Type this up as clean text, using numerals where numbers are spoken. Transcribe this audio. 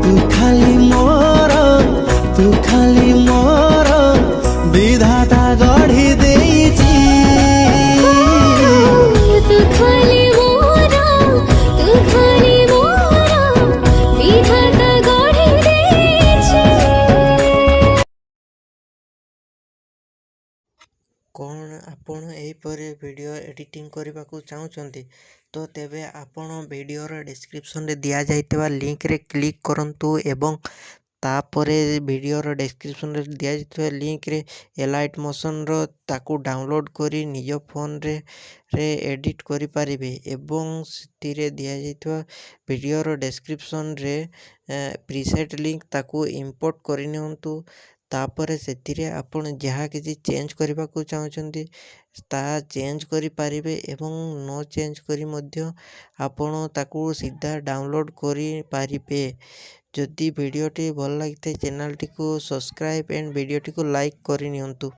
तू खाली मोर विधाता गढ़ी देइछि। तू खाली मोरा विधाता गढ़ी देइछि। कौन आपण एहीपरि वीडियो एडिटिंग करने को चाहते तो तेबे आपण वीडियोर डिस्क्रिप्शन रे दिया जाइतबा लिंक रे क्लिक करंतु एवं तापरे वीडियोर डिस्क्रिप्शन रे दिया जाइतबा लिंक रे एलाइट मोशन रो ताकू डाउनलोड करी निज फोन रे एडिट करि पारिबे एवं सितिरे दिया जाइतबा वीडियोर डिस्क्रिप्शन रे प्रीसेट लिंक ताकू इंपोर्ट करि नियंतु। तापर से आपण जहाँ किसी चेंज करने को चाहते ता चेंज करि पारिबे एवं नो चेंज करी मध्य आपण ताकू सीधा डाउनलोड करि पारिबे। जदि वीडियोटी भल लगी चैनल टी को सब्सक्राइब एंड वीडियोटी को लाइक करि नियंतु।